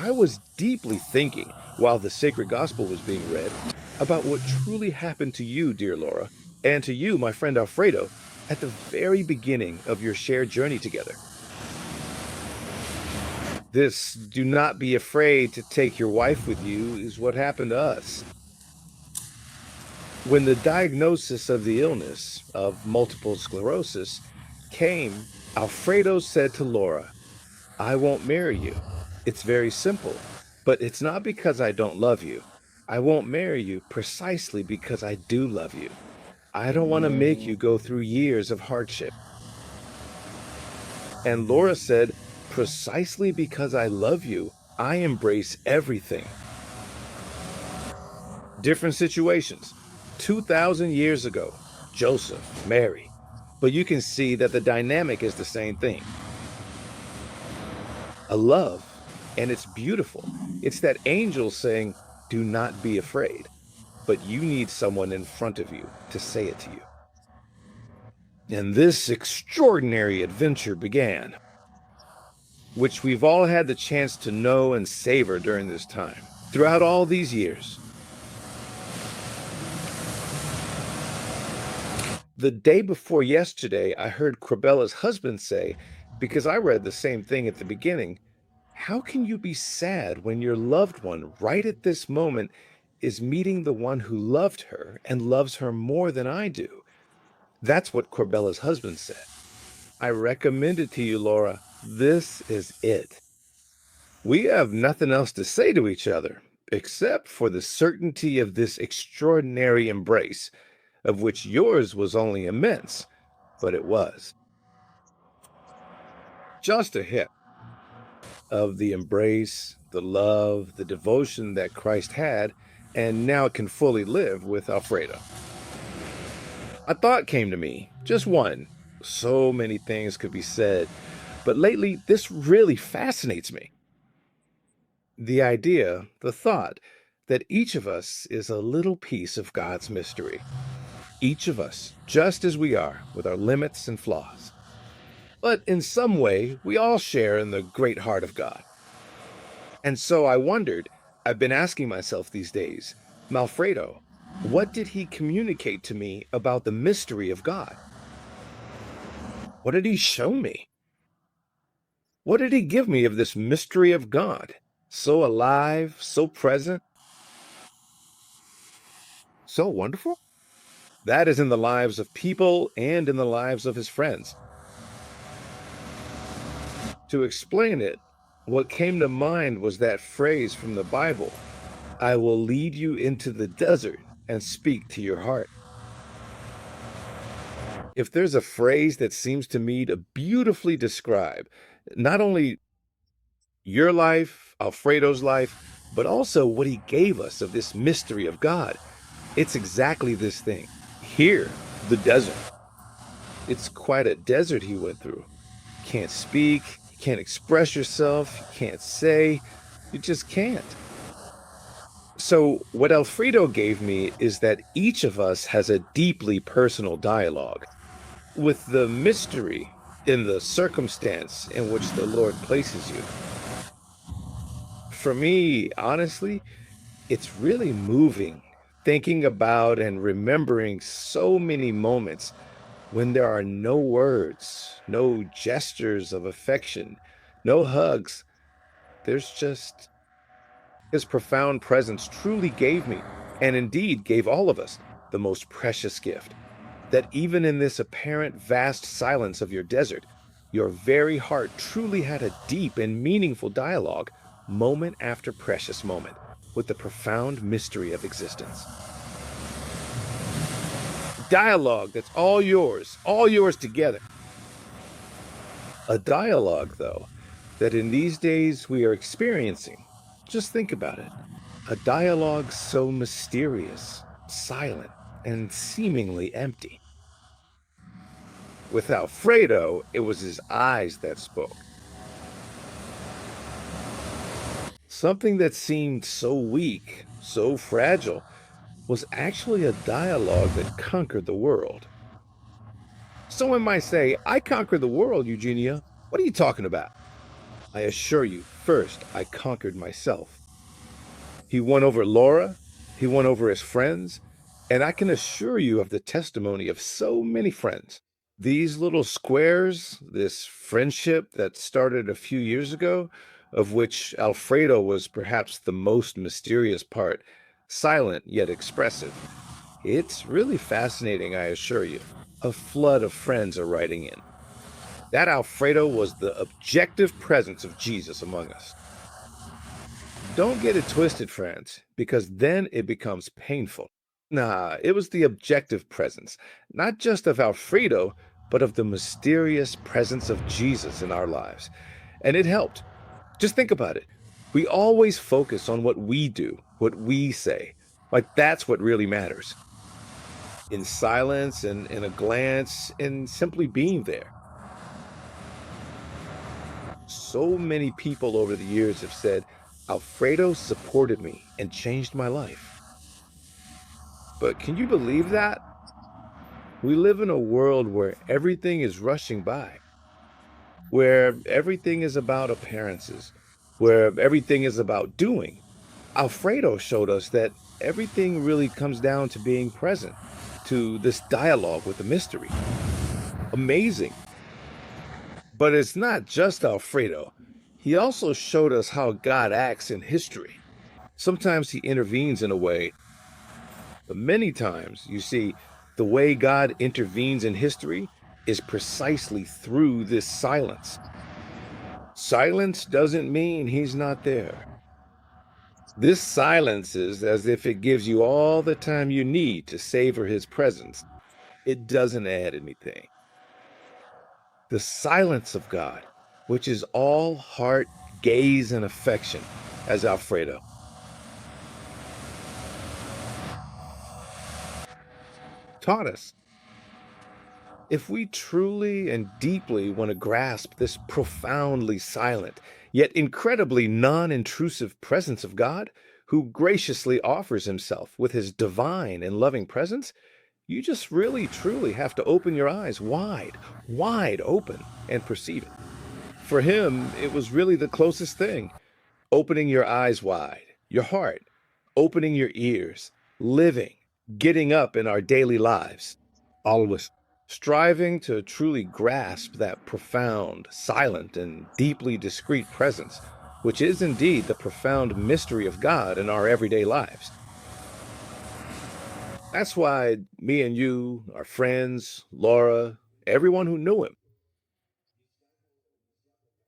I was deeply thinking, while the sacred gospel was being read, about what truly happened to you, dear Laura, and to you, my friend Alfredo, at the very beginning of your shared journey together. This "do not be afraid to take your wife with you" is what happened to us. When the diagnosis of the illness of multiple sclerosis came, Alfredo said to Laura, "I won't marry you. It's very simple, but it's not because I don't love you. I won't marry you precisely because I do love you. I don't want to make you go through years of hardship." And Laura said, "Precisely because I love you, I embrace everything." Different situations. 2,000 years ago, Joseph, Mary. But you can see that the dynamic is the same thing. A love, and it's beautiful. It's that angel saying, "Do not be afraid." But you need someone in front of you to say it to you. And this extraordinary adventure began, which we've all had the chance to know and savor during this time, throughout all these years. The day before yesterday, I heard Corbella's husband say, because I read the same thing at the beginning, "How can you be sad when your loved one, right at this moment, is meeting the one who loved her and loves her more than I do?" That's what Corbella's husband said. I recommend it to you, Laura. This is it. We have nothing else to say to each other, except for the certainty of this extraordinary embrace, of which yours was only immense, but it was. Just a hint of the embrace, the love, the devotion that Christ had, and now can fully live with Alfredo. A thought came to me, just one. So many things could be said, but lately this really fascinates me. The idea, the thought, that each of us is a little piece of God's mystery. Each of us, just as we are, with our limits and flaws. But in some way, we all share in the great heart of God. And so I wondered, I've been asking myself these days, Malfredo, what did he communicate to me about the mystery of God? What did he show me? What did he give me of this mystery of God? So alive, so present, so wonderful? That is in the lives of people and in the lives of his friends. To explain it, what came to mind was that phrase from the Bible, "I will lead you into the desert and speak to your heart." If there's a phrase that seems to me to beautifully describe not only your life, Alfredo's life, but also what he gave us of this mystery of God, it's exactly this thing. Here, the desert. It's quite a desert he went through. Can't speak, you can't express yourself, you can't say, you just can't. So, what Alfredo gave me is that each of us has a deeply personal dialogue with the mystery in the circumstance in which the Lord places you. For me, honestly, it's really moving thinking about and remembering so many moments when there are no words, no gestures of affection, no hugs. There's just his profound presence truly gave me, and indeed gave all of us, the most precious gift. That even in this apparent vast silence of your desert, your very heart truly had a deep and meaningful dialogue, moment after precious moment, with the profound mystery of existence. Dialogue that's all yours together. A dialogue, though, that in these days we are experiencing. Just think about it. A dialogue so mysterious, silent, and seemingly empty. With Alfredo, it was his eyes that spoke. Something that seemed so weak, so fragile, was actually a dialogue that conquered the world. Someone might say, "I conquered the world, Eugenia." What are you talking about? I assure you, first I conquered myself. He won over Laura, he won over his friends, and I can assure you of the testimony of so many friends. These little squares, this friendship that started a few years ago, of which Alfredo was perhaps the most mysterious part, silent yet expressive. It's really fascinating, I assure you. A flood of friends are writing in. That Alfredo was the objective presence of Jesus among us. Don't get it twisted, friends, because then it becomes painful. Nah, it was the objective presence, not just of Alfredo, but of the mysterious presence of Jesus in our lives. And it helped. Just think about it. We always focus on what we do, what we say. Like that's what really matters. In silence and in a glance and simply being there. So many people over the years have said, Alfredo supported me and changed my life. But can you believe that? We live in a world where everything is rushing by, where everything is about appearances, where everything is about doing. Alfredo showed us that everything really comes down to being present, to this dialogue with the mystery. Amazing. But it's not just Alfredo. He also showed us how God acts in history. Sometimes he intervenes in a way, but many times, you see, the way God intervenes in history is precisely through this silence. Silence doesn't mean he's not there. This silence is as if it gives you all the time you need to savor his presence. It doesn't add anything. The silence of God, which is all heart, gaze, and affection, as Alfredo taught us. If we truly and deeply want to grasp this profoundly silent, yet incredibly non intrusive presence of God, who graciously offers himself with his divine and loving presence, you just really truly have to open your eyes wide, wide open, and perceive it. For him, it was really the closest thing, opening your eyes wide, your heart, opening your ears, living, getting up in our daily lives, always striving to truly grasp that profound, silent, and deeply discreet presence, which is indeed the profound mystery of God in our everyday lives. That's why me and you, our friends, Laura, everyone who knew him,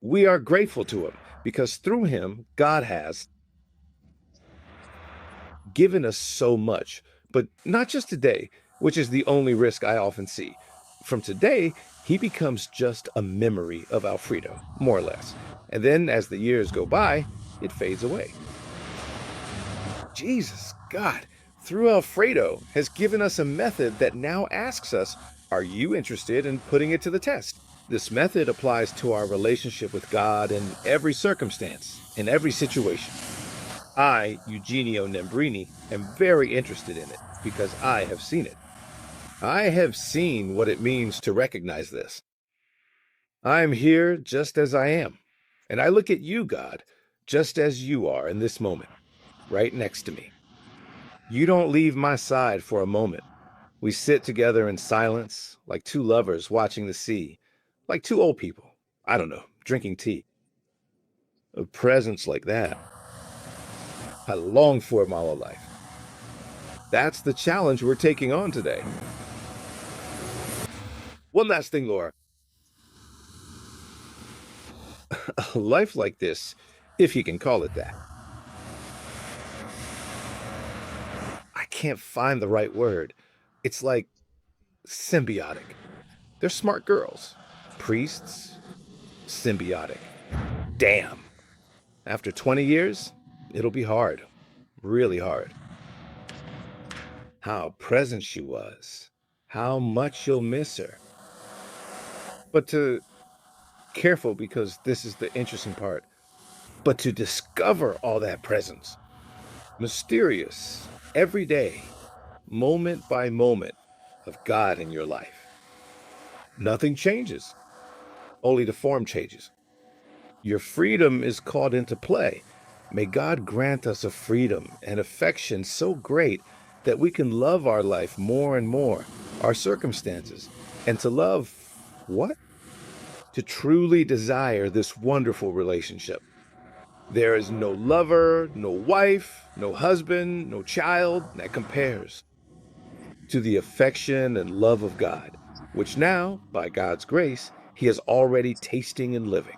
we are grateful to him because through him, God has given us so much, but not just today, which is the only risk I often see. From today, he becomes just a memory of Alfredo, more or less. And then as the years go by, it fades away. Jesus, God, through Alfredo, has given us a method that now asks us, are you interested in putting it to the test? This method applies to our relationship with God in every circumstance, in every situation. I, Eugenio Nembrini, am very interested in it because I have seen it. I have seen what it means to recognize this. I am here just as I am, and I look at you, God, just as you are in this moment, right next to me. You don't leave my side for a moment. We sit together in silence, like two lovers watching the sea, like two old people, I don't know, drinking tea. A presence like that, I long for my whole life. That's the challenge we're taking on today. One last thing, Laura. A life like this, if you can call it that. I can't find the right word. It's like symbiotic. They're smart girls. Priests, symbiotic. Damn. After 20 years, it'll be hard. Really hard. How present she was. How much you'll miss her. But to, careful because this is the interesting part, but to discover all that presence, mysterious, every day, moment by moment of God in your life. Nothing changes, only the form changes. Your freedom is called into play. May God grant us a freedom and affection so great that we can love our life more and more, our circumstances, and to love what? To truly desire this wonderful relationship. There is no lover, no wife, no husband, no child that compares to the affection and love of God, which now, by God's grace, he is already tasting and living.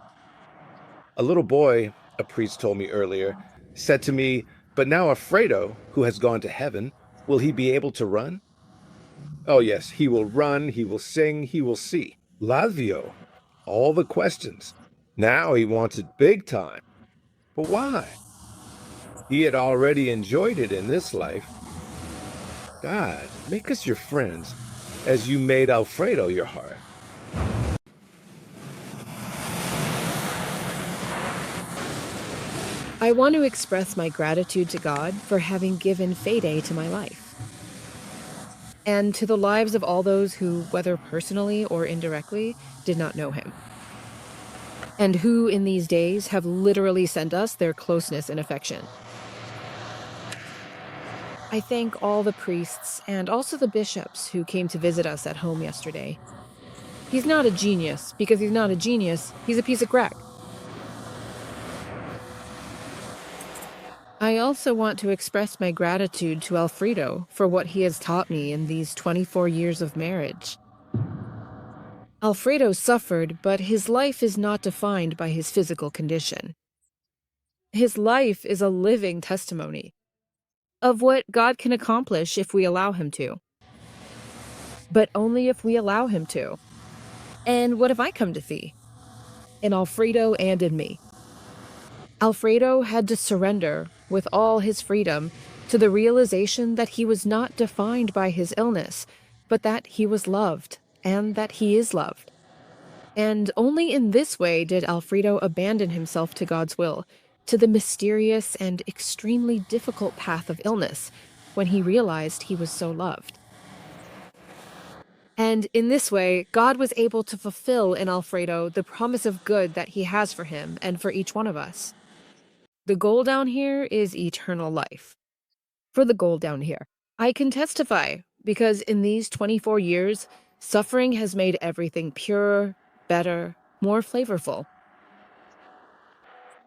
A little boy, a priest told me earlier, said to me, "But now Alfredo, who has gone to heaven, will he be able to run?" Oh, yes, he will run, he will sing, he will see. Lavio, all the questions. Now he wants it big time. But why? He had already enjoyed it in this life. God, make us your friends as you made Alfredo your heart. I want to express my gratitude to God for having given Fede to my life, and to the lives of all those who, whether personally or indirectly, did not know him, and who in these days have literally sent us their closeness and affection. I thank all the priests and also the bishops who came to visit us at home yesterday. He's not a genius. Because he's not a genius, he's a piece of crack. I also want to express my gratitude to Alfredo for what he has taught me in these 24 years of marriage. Alfredo suffered, but his life is not defined by his physical condition. His life is a living testimony of what God can accomplish if we allow him to. But only if we allow him to. And what have I come to see? In Alfredo and in me. Alfredo had to surrender, with all his freedom, to the realization that he was not defined by his illness, but that he was loved, and that he is loved. And only in this way did Alfredo abandon himself to God's will, to the mysterious and extremely difficult path of illness, when he realized he was so loved. And in this way, God was able to fulfill in Alfredo the promise of good that he has for him and for each one of us. The goal down here is eternal life. For the goal down here, I can testify, because in these 24 years, suffering has made everything purer, better, more flavorful.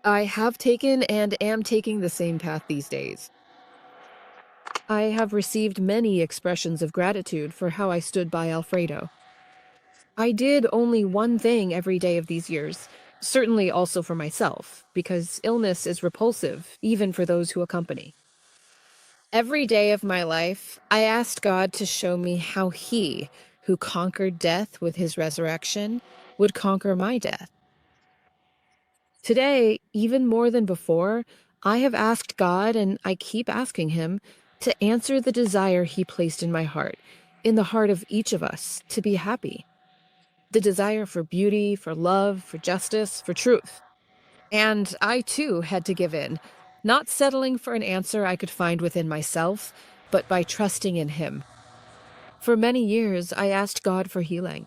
I have taken and am taking the same path these days. I have received many expressions of gratitude for how I stood by Alfredo. I did only one thing every day of these years, certainly also for myself, because illness is repulsive, even for those who accompany. Every day of my life, I asked God to show me how he, who conquered death with his resurrection, would conquer my death. Today, even more than before, I have asked God, and I keep asking him, to answer the desire he placed in my heart, in the heart of each of us, to be happy. The desire for beauty, for love, for justice, for truth. And I, too, had to give in, not settling for an answer I could find within myself, but by trusting in him. For many years, I asked God for healing.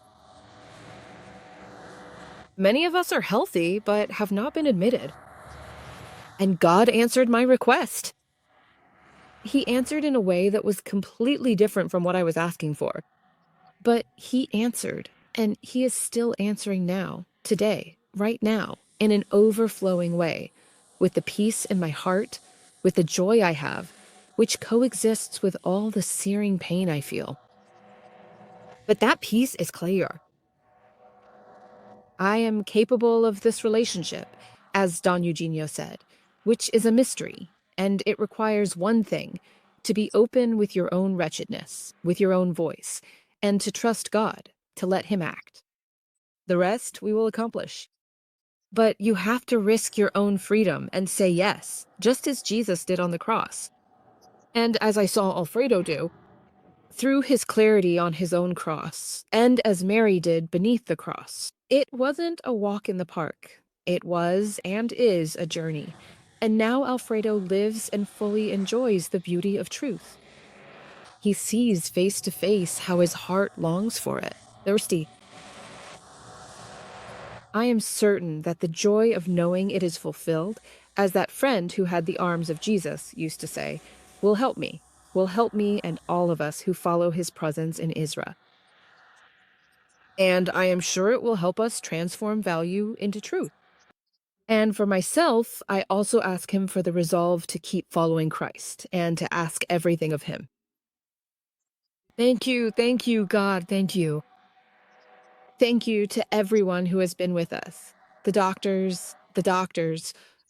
Many of us are healthy, but have not been admitted. And God answered my request. He answered in a way that was completely different from what I was asking for. But he answered, and he is still answering now, today, right now, in an overflowing way, with the peace in my heart, with the joy I have, which coexists with all the searing pain I feel. But that peace is clear. I am capable of this relationship, as Don Eugenio said, which is a mystery, and it requires one thing, to be open with your own wretchedness, with your own voice, and to trust God, to let him act. The rest we will accomplish. But you have to risk your own freedom and say yes, just as Jesus did on the cross. And as I saw Alfredo do, through his clarity on his own cross, and as Mary did beneath the cross. It wasn't a walk in the park. It was and is a journey. And now Alfredo lives and fully enjoys the beauty of truth. He sees face to face how his heart longs for it, thirsty. I am certain that the joy of knowing it is fulfilled, as that friend who had the arms of Jesus used to say, will help me and all of us who follow his presence in Israel. And I am sure it will help us transform value into truth. And for myself, I also ask him for the resolve to keep following Christ and to ask everything of him. Thank you, God, thank you. Thank you to everyone who has been with us. The doctors,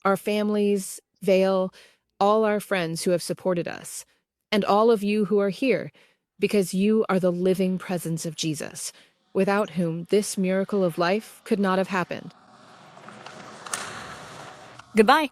our families, Vale, all our friends who have supported us, and all of you who are here, because you are the living presence of Jesus, without whom this miracle of life could not have happened. Goodbye.